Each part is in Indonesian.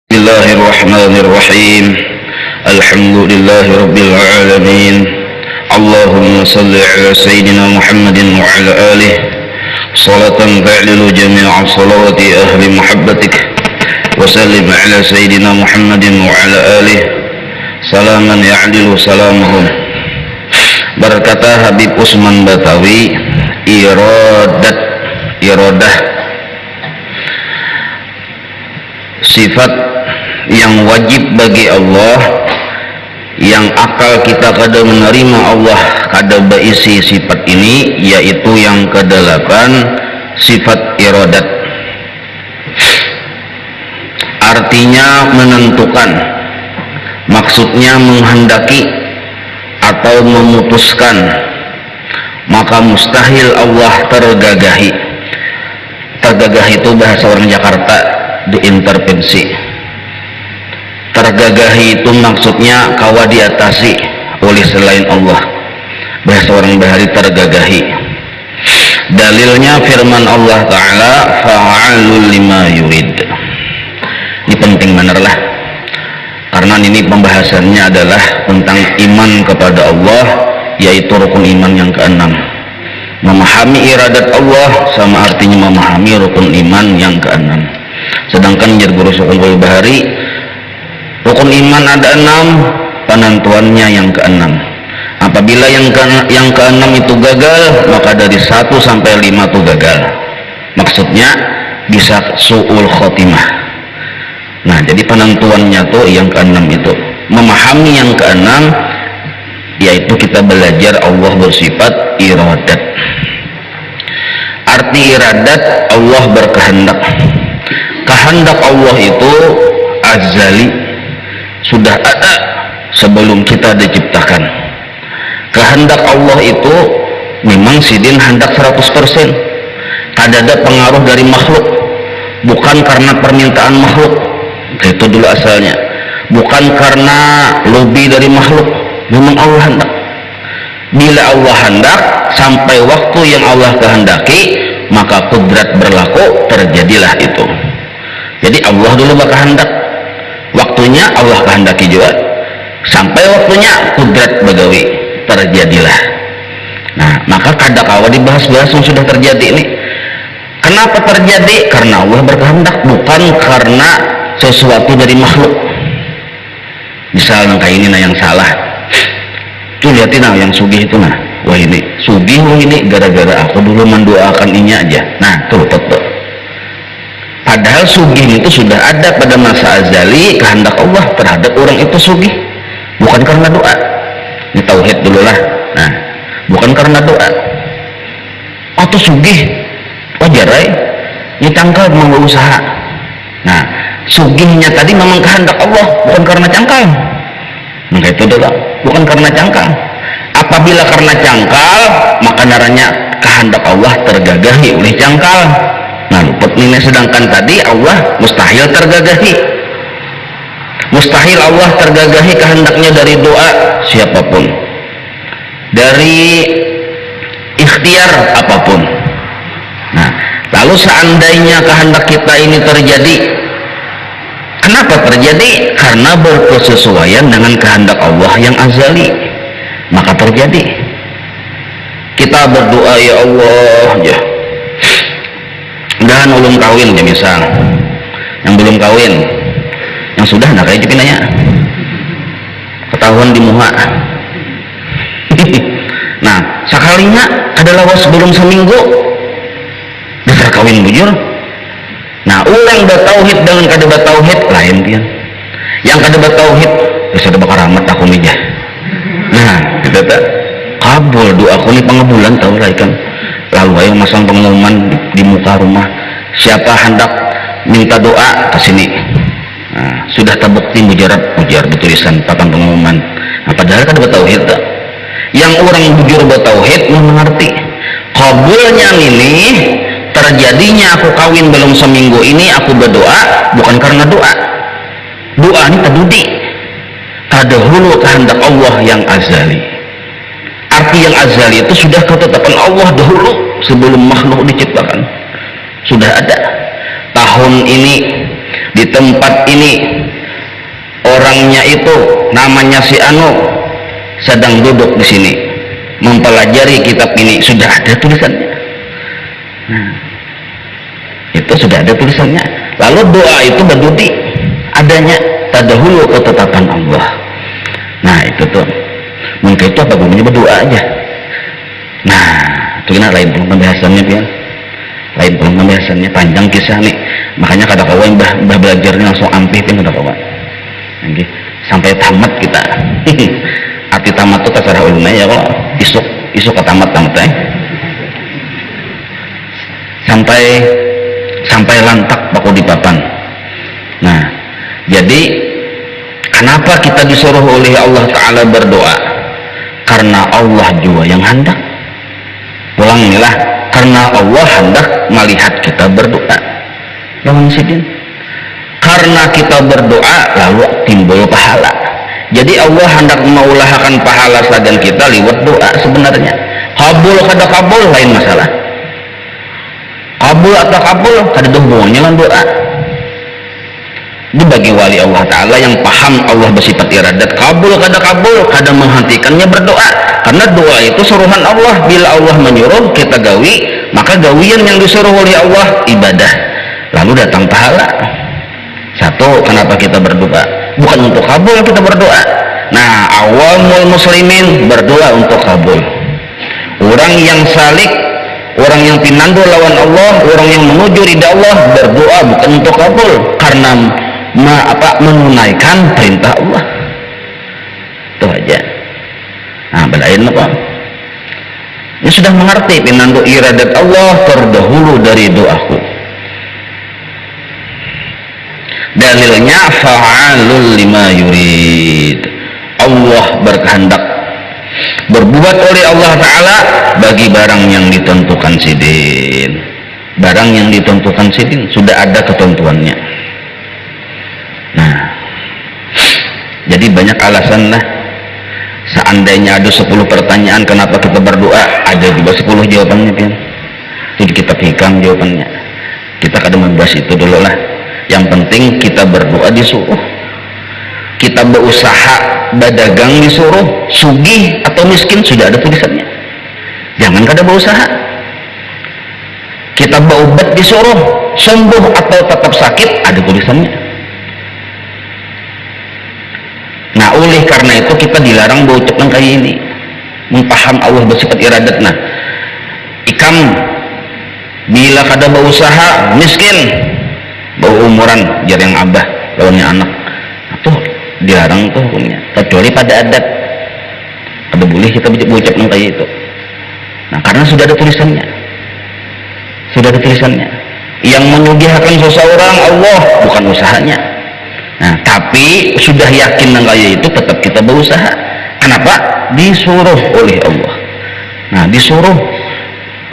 Bismillahirrahmanirrahim. Alhamdulillahi rabbil alamin. Allahumma salli ala sayyidina Muhammadin wa ala alihi salatan ta'lilu jami'a salawati ahli muhabbatik wa sallim ala sayyidina Muhammadin wa ala alihi salaman ya'dilu salamahum. Berkata Habib Usman Batawi, iradah sifat yang wajib bagi Allah, yang akal kita kada menerima Allah kada berisi sifat ini, yaitu yang kedelapan, sifat iradat. Artinya menentukan, maksudnya menghendaki atau memutuskan, maka mustahil Allah tergagahi. Tergagahi itu bahasa orang Jakarta, diintervensi. Tergagahi itu maksudnya kawa diatasi oleh selain Allah. Bahasa orang Bahari tergagahi. Dalilnya firman Allah Ta'ala, fa'alul lima yurid. Ini penting benar lah, karena ini pembahasannya adalah tentang iman kepada Allah, yaitu rukun iman yang keenam. Memahami iradat Allah sama artinya memahami rukun iman yang keenam. Sedangkan Guru Sukul Bahari, rukun iman ada 6, penentuannya yang keenam. Apabila yang keenam itu gagal, maka dari 1 sampai 5 itu gagal. Maksudnya bisa su'ul khotimah. Nah, jadi penentuannya tuh yang keenam itu. Memahami yang keenam, yaitu kita belajar Allah bersifat iradat. Arti iradat, Allah berkehendak. Kehendak Allah itu azali, sudah ada sebelum kita diciptakan. Kehendak Allah itu memang sidin hendak 100%. Tidak ada pengaruh dari makhluk, bukan karena permintaan makhluk, itu dulu asalnya. Bukan karena lobby dari makhluk, memang Allah hendak. Bila Allah hendak, sampai waktu yang Allah kehendaki, maka kudrat berlaku, terjadilah itu. Jadi Allah dulu berkehendak, waktunya Allah kehendaki juga, sampai waktunya kudrat bagawi, terjadilah. Nah, maka kada kawa dibahas-bahas yang sudah terjadi ini. Kenapa terjadi? Karena Allah berkehendak, bukan karena sesuatu dari makhluk. Misalnya kayak ini nah yang salah, tuh lihatin nah yang sugih itu nah, wah ini sugih, wah ini gara-gara aku dulu mendoakan ini aja. Nah tuh. Padahal sugih itu sudah ada pada masa azali, kehendak Allah terhadap orang itu sugih, bukan karena doa. Ini tauhid dulu lah. Nah, bukan karena doa. Atau sugih wajar ya, ini cangkal mau usaha. Nah, sugihnya tadi memang kehendak Allah, bukan karena cangkal. Maka itu doa, bukan karena cangkal. Apabila karena cangkal, maka naranya kehendak Allah tergagahi oleh cangkal. Nah, luput ini. Sedangkan tadi Allah mustahil tergagahi. Mustahil Allah tergagahi kehendaknya dari doa siapapun, dari ikhtiar apapun. Nah, lalu seandainya kehendak kita ini terjadi, kenapa terjadi? Karena berkesesuaian dengan kehendak Allah yang azali, maka terjadi. Kita berdoa, ya Allah, ya dan belum kawin ya, misal yang belum kawin, yang sudah nak kayak nanya ketahuan di muha. Nah, sekalinya adalah sebelum seminggu bisa kawin bujur. Nah, orang bertauhid dengan kada bertauhid lain pian. Yang kada bertauhid bisa ada karamat aku nih. Nah, kita tak kabul doa aku nih pengabulan tahu lah kan. Lalu ayo masang pengumuman di muka rumah, siapa hendak minta doa ke sini. Nah, sudah terbukti mujarab di tulisan papan pengumuman. Nah, padahal kan bertauhid tak. Yang orang bujur bertauhid mengerti kabulnya ini, terjadinya aku kawin belum seminggu ini aku berdoa bukan karena doa. Doa ini terdudi tadahulu kehendak Allah yang azali. Arti yang azali itu sudah ketetapan Allah dahulu sebelum makhluk diciptakan. Sudah ada tahun ini di tempat ini itu namanya si Anu sedang duduk di sini mempelajari kitab ini, sudah ada tulisannya. Nah, itu sudah ada tulisannya. Lalu doa itu berdudi adanya tadahulu ketetapan Allah. Nah itu tuh mungkin itu apa gunanya berdoa aja. Nah itu kena lain pembahasannya pian, lain pembahasannya panjang kisah nih. Makanya kada kawan bah belajarnya langsung ampih pian kada kawan. Nggih sampai tamat kita. Arti tamat itu kasar ulama ya kok isuk tamat sampai lantak baku di papan. Nah jadi kenapa kita disuruh oleh Allah Ta'ala berdoa? Karena Allah juga yang hendak. Ulangilah, karena Allah hendak melihat kita berdoa. Lawan sidin. Karena kita berdoa lalu timbul pahala. Jadi Allah hendak mengulahakan pahala sagan kita lewat doa sebenarnya. Kabul kada kabul lain masalah. Kabul atau kabul kada ada hubungannya dengan doa. Ini bagi wali Allah Ta'ala yang paham Allah bersifat iradat, kabul kada menghentikannya berdoa. Karena doa itu suruhan Allah. Bila Allah menyuruh kita gawi, maka gawian yang disuruh oleh Allah ibadah, lalu datang pahala. Satu, kenapa kita berdoa? Bukan untuk kabul kita berdoa. Nah, awamul muslimin berdoa untuk kabul. Orang yang salik, orang yang pinandu lawan Allah, orang yang menuju ridha Allah berdoa bukan untuk kabul, karena menunaikan perintah Allah. Itu aja. Nah, belain apa? Ini sudah mengerti pinandu iradat Allah terdahulu dari doaku. Dalilnya fa'alul lima yurid. Allah berkehendak berbuat oleh Allah Ta'ala bagi barang yang ditentukan sidin. Barang yang ditentukan sidin sudah ada ketentuannya. Nah, jadi banyak alasan lah. Seandainya ada 10 pertanyaan kenapa kita berdoa, ada juga 10 jawabannya kan. Jadi kita hikam jawabannya. Kita kadang membahas itu dulu lah. Yang penting kita berdoa disuruh, kita berusaha berdagang disuruh, sugih atau miskin sudah ada tulisannya. Jangan kada berusaha. Kita berobat disuruh, sembuh atau tetap sakit ada tulisannya. Nah oleh karena itu kita dilarang berucap yang kayak ini, mempaham Allah bersifat iradat. Nah ikam bila kada berusaha miskin, bau umuran jar yang abah lawannya anak tuh dilarang tuh hukumnya, kecuali pada adat kada boleh kita berucap yang kayak itu. Nah karena sudah ada tulisannya, yang menyugihkan seseorang Allah bukan usahanya. Nah tapi sudah yakin yang kayak itu tetap kita berusaha. Kenapa? Disuruh oleh Allah. Nah disuruh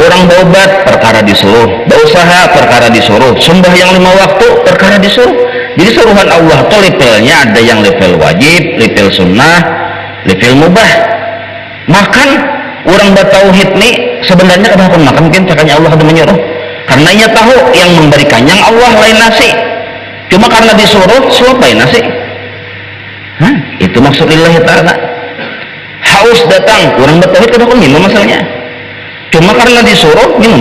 orang berobat perkara disuruh, berusaha perkara disuruh, sembahyang 5 waktu perkara disuruh. Jadi suruhan Allah itu levelnya ada yang level wajib, level sunnah, level mubah. Makan orang bertauhid nih sebenarnya kada akan makan mungkin cakanya Allah ada menyuruh, karena ia tahu yang memberikannya yang Allah lain nasi. Cuma karena disuruh suapai nasi. Itu maksud lillahi ta'ala. Haus datang orang bertauhid kada akan minum masalahnya. Cuma karena disuruh minum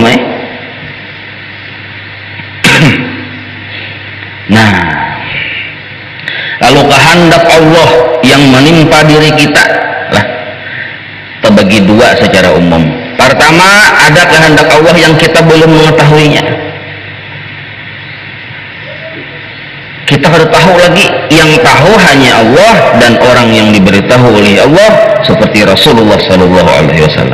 Nah lalu kehendak Allah yang menimpa diri kita lah terbagi 2 secara umum. Pertama, ada kehendak Allah yang kita belum mengetahuinya. Kita harus tahu lagi, yang tahu hanya Allah dan orang yang diberitahu oleh Allah seperti Rasulullah SAW.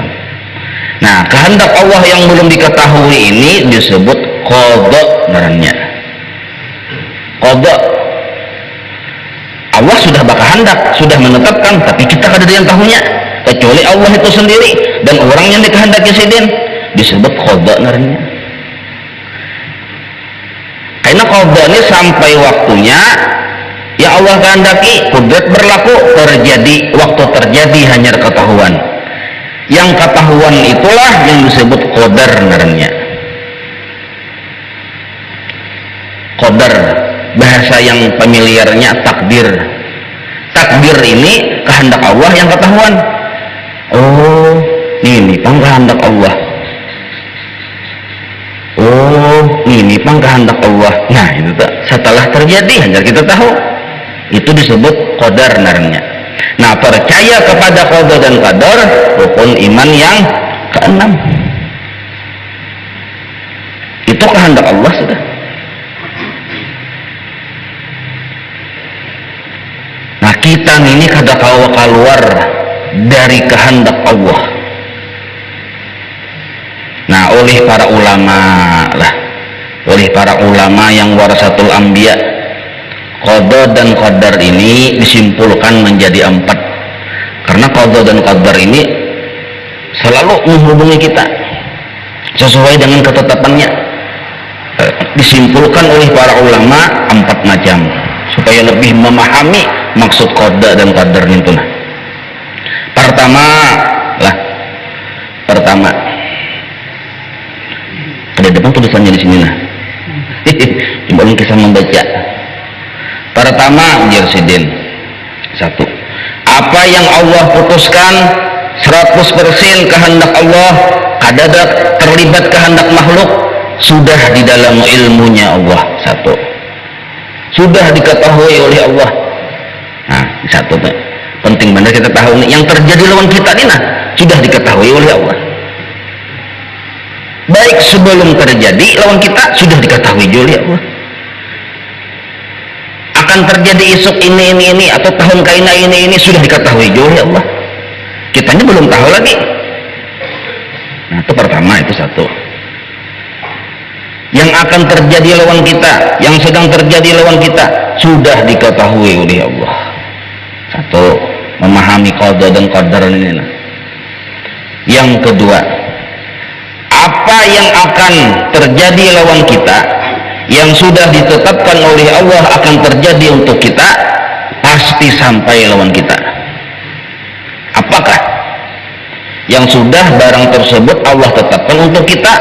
Nah, kehendak Allah yang belum diketahui ini disebut qada ngarannya. Qada. Allah sudah berkehendak, sudah menetapkan, tapi kita kada ada yang tahunya kecuali Allah itu sendiri dan orang yang dikehendaki sidin, disebut qada ngarannya. Karena qada ini sampai waktunya ya Allah kehendaki, kudrat berlaku, terjadi, waktu terjadi hanya ketahuan. Yang ketahuan itulah yang disebut qadar ngarannya. Qadar bahasa yang familiarnya takdir. takdir ini kehendak Allah yang ketahuan. Oh, ini pang kehendak Allah. Oh, ini pang kehendak Allah. Nah, itu tak. Setelah terjadi, hanya kita tahu. Itu disebut qadar narnya. Nah, percaya kepada qada dan qadar rukun iman yang keenam. Itu kehendak Allah sudah. Nah, kita ini kada keluar dari kehendak Allah. Nah, oleh para ulama lah, oleh para ulama yang warasatul anbiya, qada dan qadar ini disimpulkan menjadi 4. Karena qada dan qadar ini selalu menghubungi kita sesuai dengan ketetapannya. Disimpulkan oleh para ulama 4 macam supaya lebih memahami maksud qada dan qadar itu. Nah, pertama ada depan tulisannya di sini nah. Coba kita membaca. Pertama, Jersidin 1. Apa yang Allah putuskan 100% kehendak Allah, kada terlibat kehendak makhluk, sudah di dalam ilmunya Allah. 1. Sudah diketahui oleh Allah. Nah, 1 penting benar kita tahu nih, yang terjadi lawan kita ini nah sudah diketahui oleh Allah. Baik sebelum terjadi lawan kita sudah diketahui oleh Allah. Akan terjadi esok ini atau tahun kaina ini sudah diketahui oleh Allah. Kitanya belum tahu lagi. Nah, itu pertama, itu 1. Yang akan terjadi lawan kita, yang sedang terjadi lawan kita sudah diketahui oleh Allah. 1. Memahami qada dan qadar ini. Yang kedua, apa yang akan terjadi lawan kita yang sudah ditetapkan oleh Allah akan terjadi untuk kita pasti sampai lawan kita. Apakah yang sudah barang tersebut Allah tetapkan untuk kita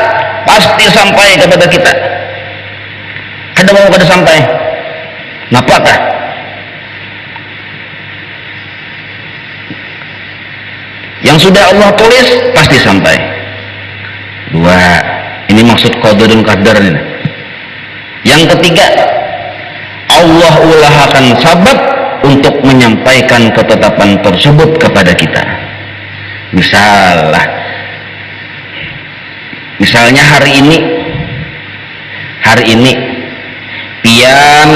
pasti sampai kepada kita? Kada mau kada sampai. Napakah? Yang sudah Allah tulis pasti sampai. 2. Ini maksud qada dan qadar ini. Yang ketiga, Allah usahakan sabab untuk menyampaikan ketetapan tersebut kepada kita. Misalnya hari ini pian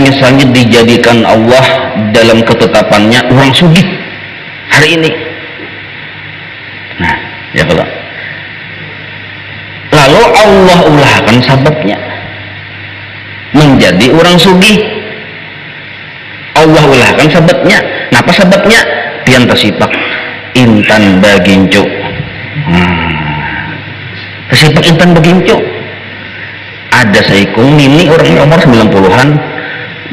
misalnya dijadikan Allah dalam ketetapannya orang sugih hari ini. Nah, ya kalau lalu Allah ulahkan sababnya menjadi orang sugih, Allah ulahkan sababnya. Napa sababnya? Pian tersipak intan bagincu. Tersipak intan bagincu. Ada saikung nini orang umur 90-an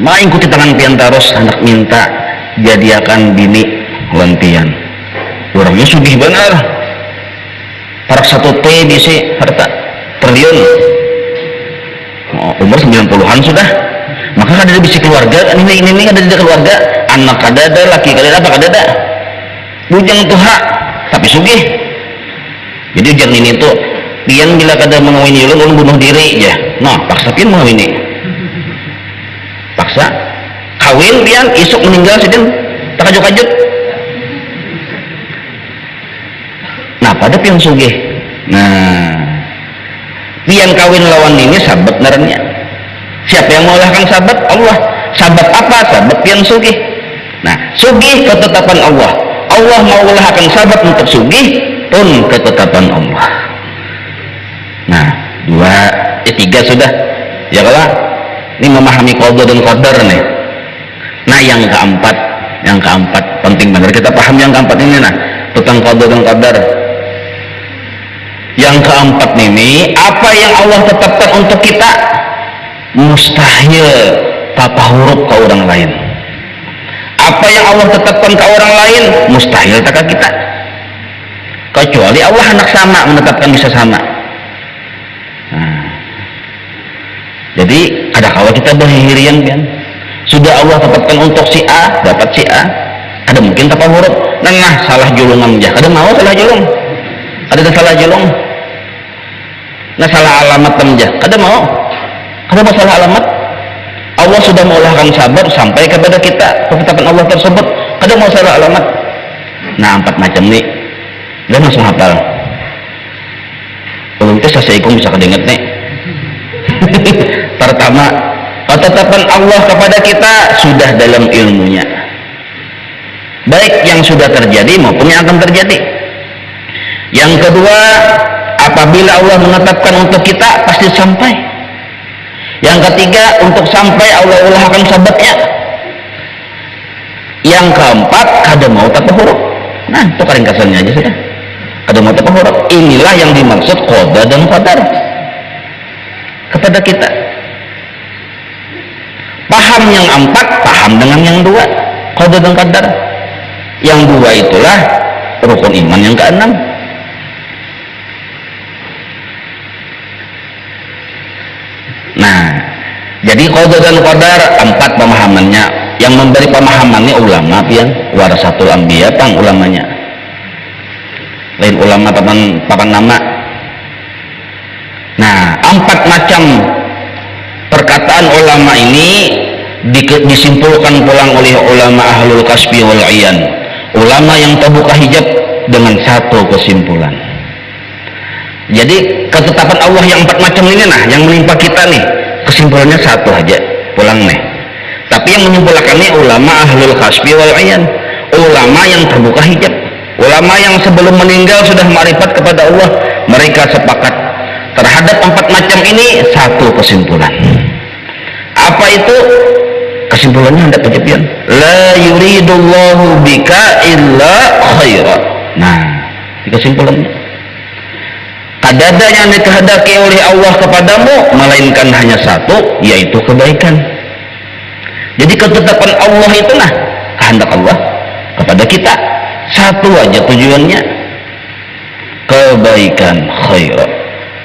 main ikuti tangan pian terus hendak minta jadiakan bini lantian. Orangnya sugih benar. Parak 1 T bisi harta triliun. Umur 90-an sudah. Maka kada bisi keluarga, ini ada di keluarga, anak kada ada, laki kada ada, apa kada ada. Bujang tuha tapi sugih. Jadi ujang ini tuh pian bila kada mengawini ulun bunuh diri ya. Nah, paksa pian mengawini. Paksa kawin pian isuk meninggal sidin takajut-kajut. Nah, pada pian sugih. Nah, pian kawin lawan ini sahabat naranya. Siapa yang mengolahkan sahabat? Allah. Sahabat apa? Sahabat pian sugih. Nah, sugih ketetapan Allah. Allah mau ulahkan sahabat untuk sugih pun ketetapan Allah. Nah, 3 sudah. Ya kalau ini memahami qada dan qadar nih. Nah, yang keempat penting benar kita paham yang keempat ini nah tentang qada dan qadar. Yang keempat ini, apa yang Allah tetapkan untuk kita mustahil tapa huruf ke orang lain. Apa yang Allah tetapkan ke orang lain mustahil tak ke kita. Kecuali Allah anak sama menetapkan bisa sama. Nah, jadi Jadi ada kalau kita berhirian kan, sudah Allah tetapkan untuk si A, dapat si A. Ada mungkin tanpa huruf, nah salah julungan aja. Ada mau salah julung, ada salah julung, nah salah alamat aja. Ada mau salah alamat. Allah sudah mengulahkan sabar sampai kepada kita ketetapan Allah tersebut. Ada mau salah alamat. Nah 4 macam nih, dia langsung hafal. Kalau itu saya bisa kedenget nih. Pertama, ketetapan Allah kepada kita sudah dalam ilmunya, baik yang sudah terjadi maupun yang akan terjadi. Yang kedua, apabila Allah menetapkan untuk kita pasti sampai. Yang ketiga, untuk sampai Allah ulahkan sababnya. Yang keempat, kada mau tak huruf. Nah itu ringkasannya aja sudah, kada mau tak huruf. Inilah yang dimaksud qada dan qadar kepada kita. Paham yang 4, paham dengan yang 2, qada dan qadar. Yang 2 itulah rukun iman yang ke-6. Nah, jadi qada dan qadar 4 pemahamannya. Yang memberi pemahamannya ulama pian warasatul anbiya, pang ulamanya. Lain ulama papan nama. Nah, 4 macam perkataan ulama ini disimpulkan pulang oleh ulama ahlul kasbi wal iyan, ulama yang terbuka hijab, dengan satu kesimpulan. Jadi ketetapan Allah yang 4 macam ini nah yang menimpa kita nih, kesimpulannya satu aja pulang nih. Tapi yang menyimpulkannya ulama ahlul kasbi wal iyan, ulama yang terbuka hijab, ulama yang sebelum meninggal sudah ma'rifat kepada Allah. Mereka sepakat terhadap 4 macam ini satu kesimpulan. Apa itu kesimpulannya? Hendak penjepian, la yuridullahu bika illa khaira. Nah kesimpulannya, kadada yang dikehendaki oleh Allah kepadamu melainkan hanya satu, yaitu kebaikan. Jadi ketetapan Allah itulah kehendak Allah kepada kita, satu aja tujuannya, kebaikan, khaira.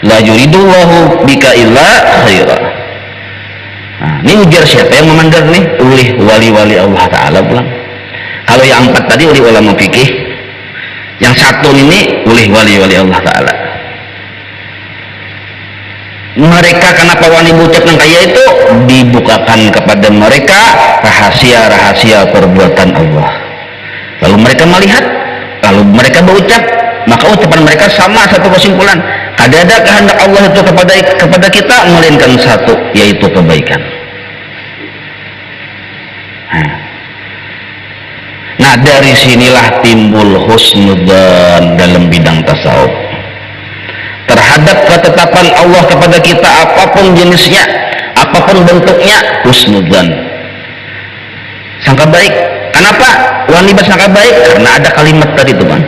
La yuridullahu bika illa khaira. Nah, ini ujar siapa yang memandar nih? Oleh wali-wali Allah Ta'ala pulang. Kalau yang 4 tadi oleh ulama fikih, yang satu ini oleh wali-wali Allah Ta'ala. Mereka kenapa wani bucap yang kaya itu dibukakan kepada mereka rahasia-rahasia perbuatan Allah. Lalu mereka melihat, lalu mereka berucap, maka ucapan mereka sama satu kesimpulan. Ada kehendak Allah itu kepada kita melainkan satu, yaitu kebaikan. Nah dari sinilah timbul husnudzan dalam bidang tasawuf terhadap ketetapan Allah kepada kita, apapun jenisnya, apapun bentuknya, husnudzan, sangka baik. Kenapa wani bersangka baik? Karena ada kalimat tadi itu kan,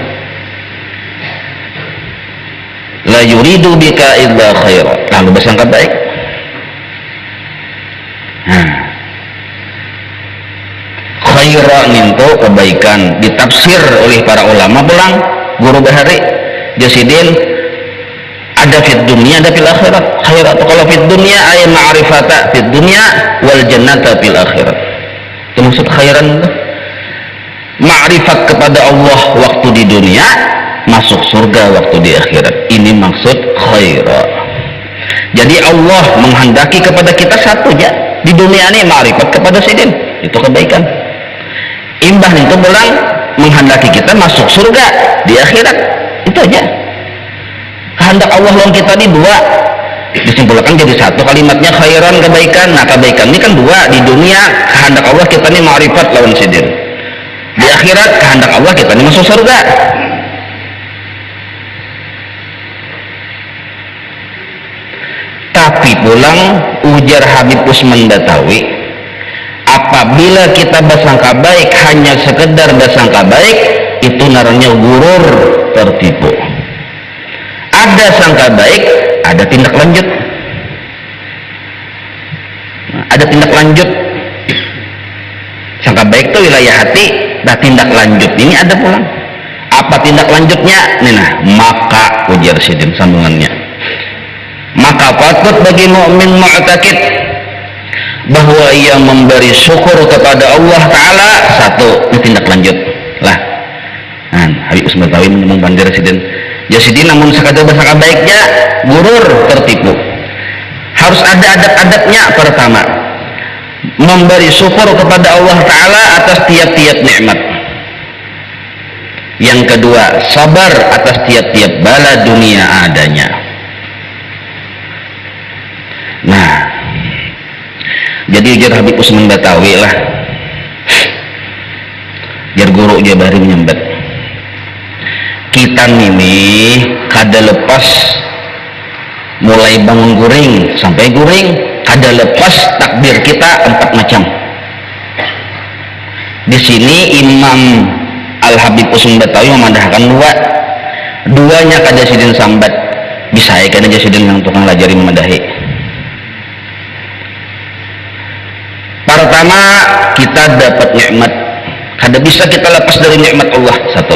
la yuridu bika illa khaira, lalu bersangka baik. Khaira itu kebaikan, ditafsir oleh para ulama pulang guru bahari Jasidin, ada fid dunia, ada fil akhirat. Khairat kalau fid dunia ay ma'rifata fid dunia wal jannata fil akhirat. Itu maksud khairan itu ma'rifat kepada Allah waktu di dunia, masuk surga waktu di akhirat. Ini maksud khaira. Jadi Allah menghendaki kepada kita satu aja di dunia ini, ma'rifat kepada sidin, itu kebaikan. Imbah itu pulang menghendaki kita masuk surga di akhirat, itu aja. Kehendak Allah lawan kita ini 2, disimpulkan jadi satu kalimatnya, khairan, kebaikan. Nah kebaikan ini kan 2, di dunia kehendak Allah kita ini ma'rifat lawan sidin, di akhirat kehendak Allah kita ini masuk surga. Tapi pulang ujar Habib Usman Batawi, apabila kita bersangka baik hanya sekedar bersangka baik, itu naranya gurur, tertipu. Ada sangka baik, ada tindak lanjut. Ada tindak lanjut. Sangka baik itu wilayah hati, nah tindak lanjut ini ada pulang. Apa tindak lanjutnya? Nih nah, maka ujar sidin sambungannya, maka patut bagi mukmin mu'takid bahwa ia memberi syukur kepada Allah Ta'ala. Satu, ini tindak lanjut lah. Habib Usman Betawi ngomong bandir Sidin namun sekadar bersangka baiknya gurur, tertipu. Harus ada adab-adabnya. Pertama, memberi syukur kepada Allah Ta'ala atas tiap-tiap nikmat. Yang kedua, sabar atas tiap-tiap bala dunia adanya. Nah, jadi ujar Habib Usman Betawi lah, jar guru dia bari menyembet kita ini kada lepas mulai bangun guring sampai guring, kada lepas takbir kita 4 macam. Di sini Imam Al-Habib Usman Betawi memandahkan duanya kada sidin sambat, bisa ya kada sidin yang tukang lajari memadahi. Pertama, kita dapat nikmat, kada bisa kita lepas dari nikmat Allah. Satu.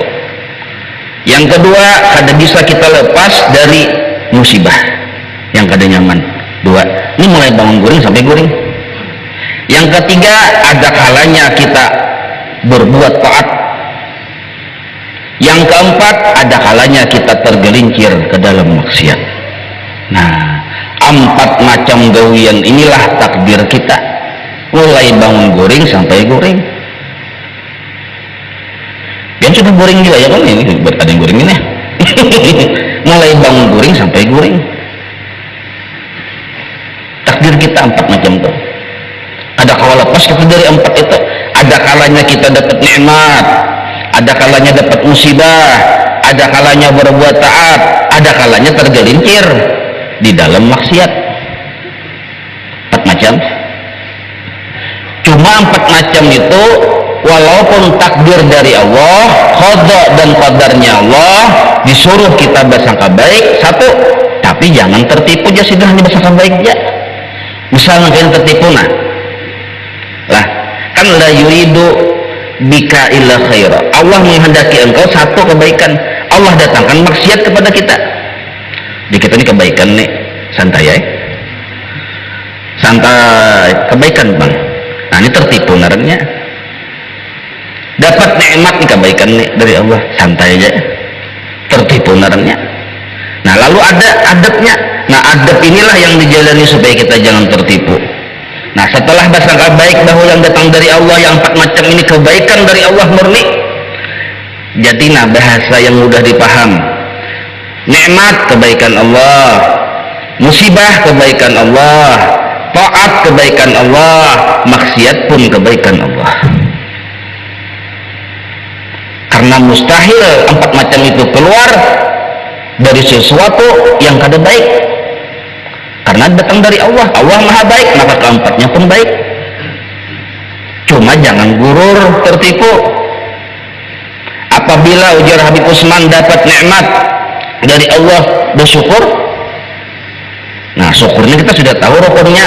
Yang kedua, kada bisa kita lepas dari musibah yang kada nyaman. Dua, ini mulai bangun guring sampai guring. Yang ketiga, ada kalanya kita berbuat taat. Yang keempat, ada kalanya kita tergelincir ke dalam maksiat. Nah, 4 macam gawian inilah takdir kita, mulai bangun guring sampai guring. Yang sudah guring juga ya kan, ini buat ada yang guring ini. Mulai bangun guring sampai guring. Takdir kita 4 macam tuh. Ada kalau lepas kita dari 4 itu. Ada kalanya kita dapat nikmat, ada kalanya dapat musibah, ada kalanya berbuat taat, ada kalanya tergelincir di dalam maksiat. 4 macam. Cuma 4 macam itu walaupun takdir dari Allah, qada dan qadarnya Allah, disuruh kita bersangka baik. Satu, tapi jangan tertipu aja sudah hanya bersangka baik aja. Misalnya kalian tertipu lah kan la yuridu bika illa khaira. Allah menghendaki engkau satu kebaikan, Allah datangkan maksiat kepada kita. Jadi kita ini kebaikan nih, santai ya, santai kebaikan bang. Nah ini tertipu narangnya. Dapat nikmat nih kebaikan nih dari Allah, santai aja, tertipu narangnya. Nah lalu ada adabnya. Nah adab inilah yang dijalani supaya kita jangan tertipu. Nah setelah bersangka baik bahwa yang datang dari Allah, yang 4 macam ini kebaikan dari Allah murni, jadi nah bahasa yang mudah dipaham. Nikmat kebaikan Allah, musibah kebaikan Allah, taat kebaikan Allah, maksiat pun kebaikan Allah. Karena mustahil 4 macam itu keluar dari sesuatu yang kada baik, karena datang dari Allah. Allah maha baik, maka keempatnya pun baik. Cuma jangan gurur, tertipu. Apabila ujar Habib Usman dapat nikmat dari Allah, bersyukur. Nah syukurnya kita sudah tahu rukunnya.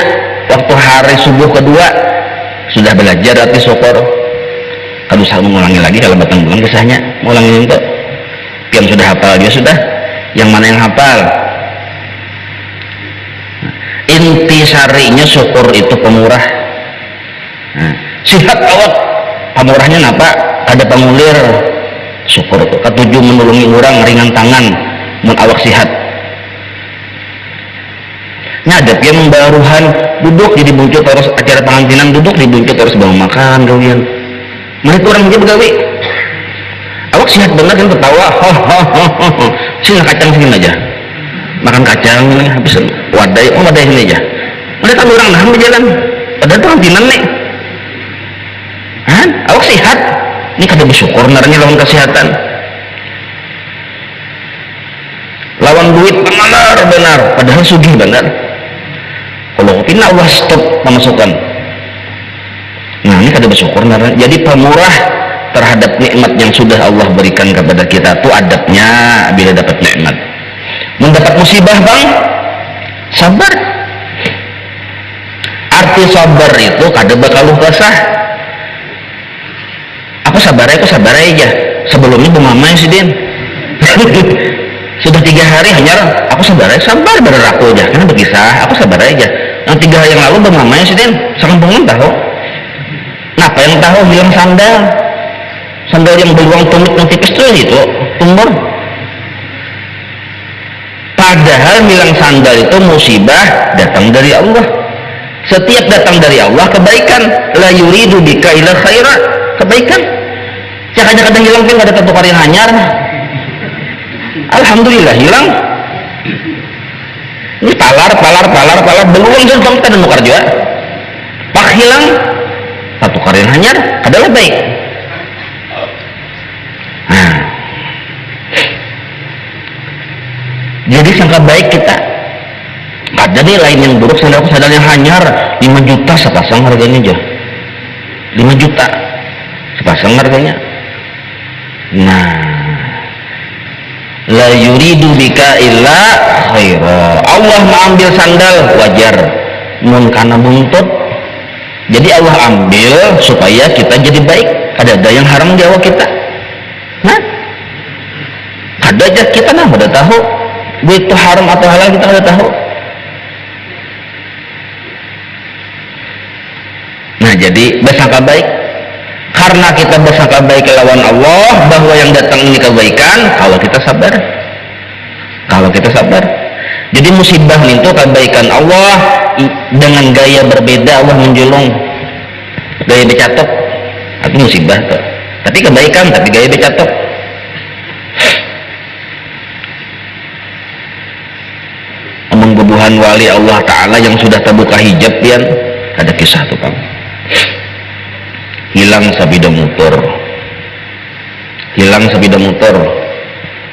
Waktu hari subuh kedua sudah belajar arti syukur. Kan usah mengulangi lagi kalau batang bulan kisahnya, mengulangi itu. Yang sudah hafal dia sudah. Yang mana yang hafal? Inti syari'nya syukur itu pemurah. Nah, sihat awak pemurahnya napa? Ada pengulir syukur itu. Ketujuh menolongi orang ringan tangan mun awak sihat. Nyadap ya membaruhan duduk jadi buncit terus acara pengantinan, duduk di buncit terus bangun makan gawian. Mereka orang aja begawi. Awak sihat benar kan ketawa, sini kacang sini aja. Makan kacang ini habis wadai sini aja. Mereka orang nahan di jalan, ada pengantinan nih. Awak sehat, ini kada bersyukur naranya lawan kesehatan. Lawan duit benar, padahal sugih benar. Kalau pina Allah stop pemasukan. Nah ini kada bersyukur naranya. Jadi pemurah terhadap nikmat yang sudah Allah berikan kepada kita tuh adabnya bila dapat nikmat. Mendapat musibah bang, sabar. Arti sabar itu kada bakaluh kesah. Aku sabar aja. Sebelumnya bumamai sih Din. Sudah 3 hari hanya aku sabar bereraku aja. Karena berkisah, aku sabar aja. yang 3 hari yang lalu bang mamanya sih Den sakampung tahu kenapa yang tahu hilang sandal yang beruang tumit yang tipis tuh itu tumbur. Padahal hilang sandal itu musibah datang dari Allah. Setiap datang dari Allah kebaikan. La yuridu bika ila khaira, kebaikan. Jangan kadang hilang kan ada satu kali hanyar. Alhamdulillah hilang. Ini palar belum kan kamu tadi nukar juga. Pak hilang satu kali hanyar adalah baik. Nah, jadi sangka baik kita. Ada nih lain yang buruk, sandal yang hanyar 5 juta sepasang harganya aja. 5 juta sepasang harganya. Nah, la yuridu bika illa khaira. Allah mengambil sandal wajar mun kana buntut. Jadi Allah ambil supaya kita jadi baik. Ada yang haram di awal kita. Nah, ada aja kita udah tahu itu haram atau halal kita udah tahu. Nah, jadi bersangka baik karena kita bersangka baik lawan Allah bahwa yang datang ini kebaikan kalau kita sabar. Jadi musibah itu kebaikan Allah dengan gaya berbeda Allah menjulung gaya becatok itu musibah tuh. Tapi kebaikan tapi gaya becatok. Pembubuhan wali Allah Ta'ala yang sudah terbuka hijab pian ada kisah tuh Kang. Hilang sabida motor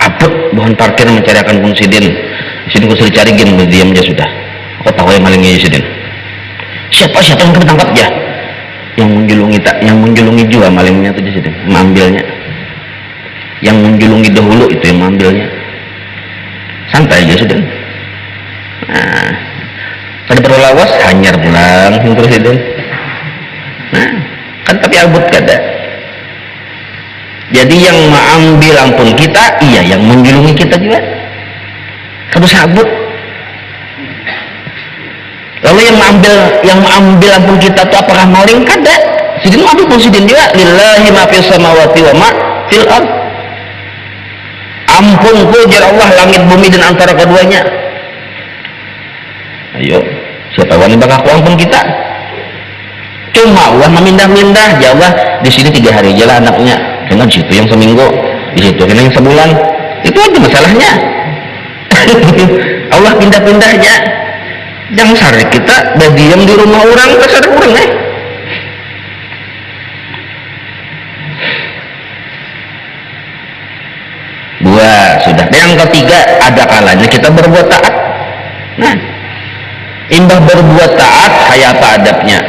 apet bahan parkir mencari akan pungsidin sini kusir cari gin berdiam aja sudah aku tahu yang malingnya Sidin siapa yang kena tangkap ya yang menjulungi juga malingnya tuh Sidin mengambilnya yang menjulungi dahulu itu yang mengambilnya santai aja Sidin. Nah, pada perlu lawas hanyar pulang terus Sidin. Nah, kan tapi abut kada. Jadi yang mengambil ampun kita iya yang menjulungi kita juga harus sabut. Lalu yang mengambil ampun kita itu apakah maling? Kada. Sidin mengambil pun Sidin juga lillahi ma fis samawati wa ma fil ard. Ampunku jar Allah langit bumi dan antara keduanya. Ayo siapa wani bakal ampun kita? Cuma Allah memindah-mindah ya Allah di sini 3 hari aja lah anaknya, karena di situ yang seminggu, di situ kena yang sebulan, itu aja masalahnya. Allah pindah-pindahnya. Jangan sari kita udah diam di rumah orang kesar orang Dua sudah. Yang ketiga ada kalanya kita berbuat taat. Nah, imbah berbuat taat kayak apa adabnya?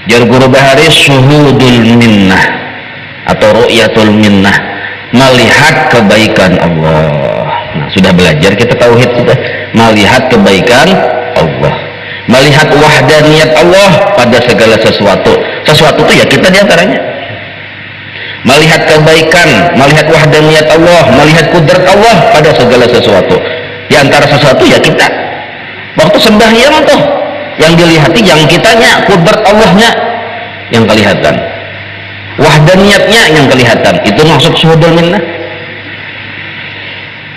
Jar guru bahari syuhudul minnah atau ru'yatul minnah, melihat kebaikan Allah. Nah, sudah belajar kita tauhid sudah, melihat kebaikan Allah, melihat wahdaniyat Allah pada segala sesuatu. Sesuatu itu ya kita diantaranya. Melihat kebaikan, melihat wahdaniyat Allah, melihat kudrat Allah pada segala sesuatu. Di antara sesuatu ya kita. Waktu sembahyang tuh yang dilihati yang kitanya, kudrat Allahnya yang kelihatan, wahdaniyatnya yang kelihatan. Itu maksud syuhudul minnah.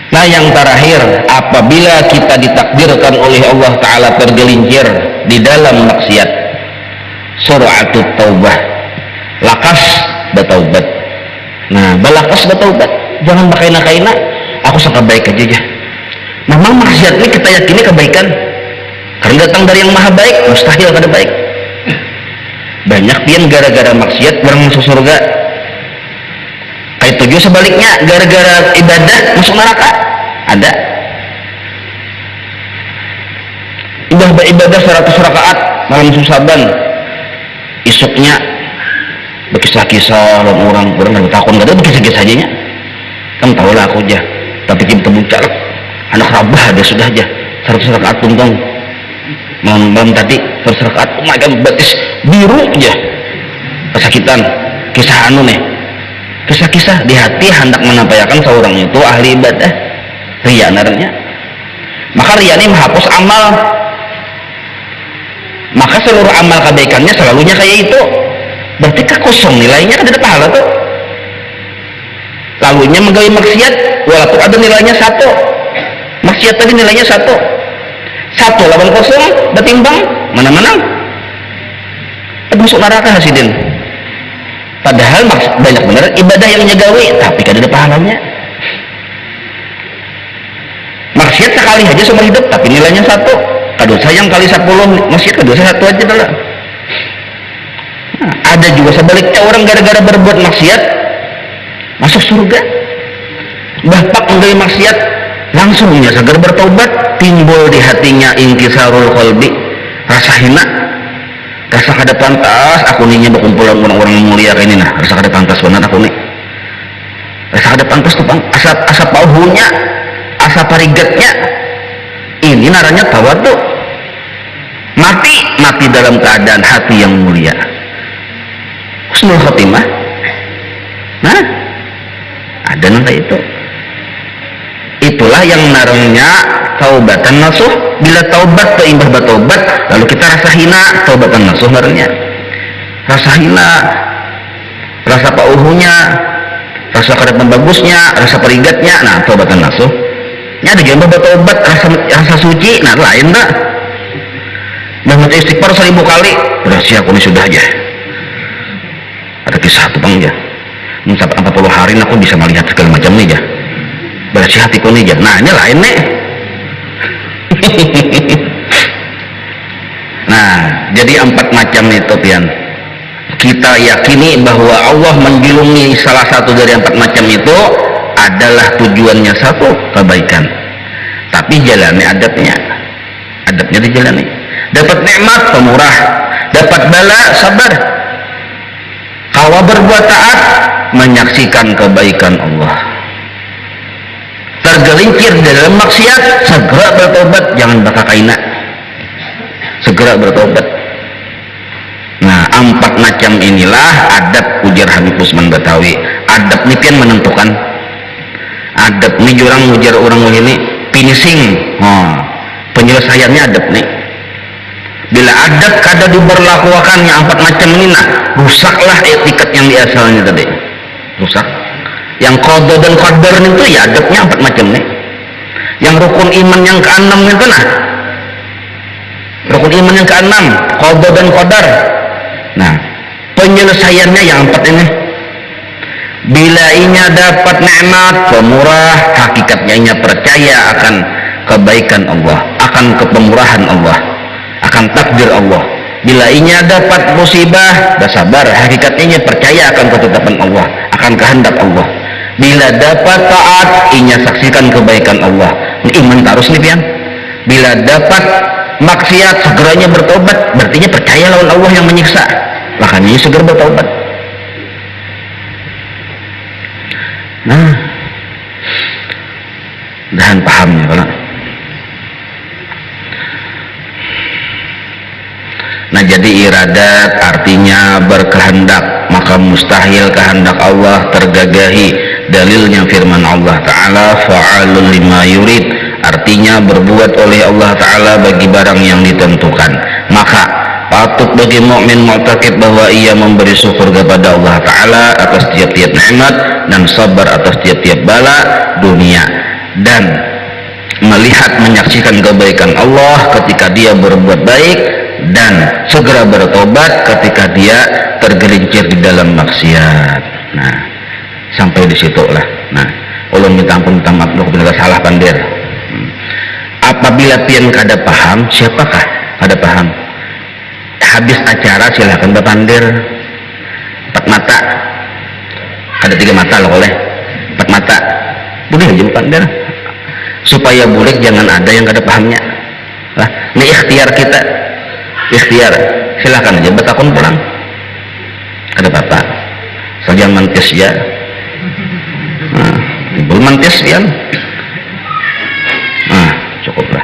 Nah, yang terakhir, apabila kita ditakdirkan oleh Allah Ta'ala tergelincir di dalam maksiat, suratut taubah, lakas bertaubat. Nah, balakas bertaubat, jangan bakaina-kaina aku sangka baik aja ya. Memang maksiat ini kita yakini kebaikan karena datang dari yang maha baik, mustahil kada baik. Banyak pian gara-gara maksiat orang masuk surga, kayak tujuh sebaliknya gara-gara ibadah masuk neraka. Ada ibadah 100 rakaat malam Saban, isuknya berkisah-kisah orang takut gak ada berkisah-kisah aja nya. Kan tahu lah aku aja, tapi kita buncak anak rabah ada sudah aja 100 rakaat tunggang malam tadi 100 rakaat, oh my god, batis biru aja kesakitan. Kisah anu nih, kisah-kisah di hati hendak menampilkan seorang itu ahli ibadah, ria naranya. Maka ria ini menghapus amal. maka seluruh amal kebaikannya selalunya kayak itu. Berarti kosong nilainya, kan ada pahala tuh. Lalunya menggawe maksiat walaupun ada nilainya 1, maksiat tadi nilainya 1 lawan kosong betimbang mana menang, masuk neraka hasidin. Padahal banyak bener ibadah yang nyagawe tapi kan ada pahalanya. Maksiat sekali aja seumur hidup tapi nilainya 1, kadosa yang kali 10 maksiat kadosa 1 aja dulu. Nah, ada juga sebaliknya, orang gara-gara berbuat maksiat masuk surga. Bapak menggawe maksiat langsungnya segar bertobat, timbul di hatinya inkisarul qalbi, rasa hina, rasa kada pantas aku nih berkumpulan orang-orang mulia kayak ini, nah rasa kada pantas benar aku nih, rasa kada pantas tuh bang, asap pauhunya, asap parigatnya, ini naranya tawadu, mati dalam keadaan hati yang mulia, husnul khotimah. Nah ada nanti itulah yang narangnya taubatan nasuh. Bila taubat berimbah bertobat lalu kita rasa hina, taubatan nasuh narangnya rasa hina, rasa pauhunya, rasa kadatan bagusnya, rasa perigatnya, nah taubatan nasuh. Ini ada juga bertobat rasa suci, nah lain tak baca istighfar 1000 kali berarti aku ini sudah aja. Ada kisah tuh bang ya, 40 hari aku bisa melihat segala macam nih ya, berarti hatiku nih ya. Nah ini lain nih. Nah jadi 4 macam itu pian kita yakini bahwa Allah menjulungi salah satu dari 4 macam itu adalah tujuannya 1 kebaikan, tapi jalani adabnya dijalani. Dapat nikmat pemurah, dapat bala sabar, kalau berbuat taat menyaksikan kebaikan Allah, tergelincir dalam maksiat segera bertobat, jangan bakal kaina, segera bertobat. Nah 4 macam inilah adab, ujar Habib Usman Batawi. Adab ini kan menentukan, adab ini jurang ujar orang ini finishing, penyelesaiannya adab nih. Bila adab kada diberlakukan yang 4 macam ini, nah rusaklah etiket yang di asalnya tadi, rusak. Yang qada dan qadar itu ya adabnya 4 macam nih. Yang rukun iman yang ke-6 itu, nah rukun iman yang ke-6 qada dan qadar. Nah penyelesaiannya yang 4 ini. Bila inya dapat nikmat pemurah, hakikatnya inya percaya akan kebaikan Allah, akan kepemurahan Allah, akan takdir Allah. Bila inya dapat musibah bersabar, hakikatnya percaya akan ketetapan Allah, akan kehendak Allah. Bila dapat taat inya saksikan kebaikan Allah, iman terus nih pian. Bila dapat maksiat segeranya bertobat, berarti percaya lawan Allah yang menyiksa, makanya segera bertobat. Nah dan pahamnya kalau nah jadi iradat artinya berkehendak, maka mustahil kehendak Allah tergagahi. Dalilnya firman Allah Ta'ala fa'alun lima yurid, artinya berbuat oleh Allah Ta'ala bagi barang yang ditentukan. Maka patut bagi mukmin mu'taqid bahwa ia memberi syukur kepada Allah Ta'ala atas tiap-tiap nikmat dan sabar atas tiap-tiap bala dunia, dan melihat menyaksikan kebaikan Allah ketika dia berbuat baik, dan segera bertobat ketika dia tergelincir di dalam maksiat. Nah sampai di situ lah. Nah ulun minta ampun, minta maaf bila salah pandir. Apabila pian kada paham, siapakah kada paham, habis acara silahkan berpandir 4 mata, ada 3 mata loh oleh 4 mata boleh aja berpandir, supaya boleh jangan ada yang kada pahamnya lah. Ini ikhtiar kita, ikhtiar, silahkan aja bertakun pulang, ada apa-apa, saja mantis ya. Nah, belum mantis ya, nah cukuplah.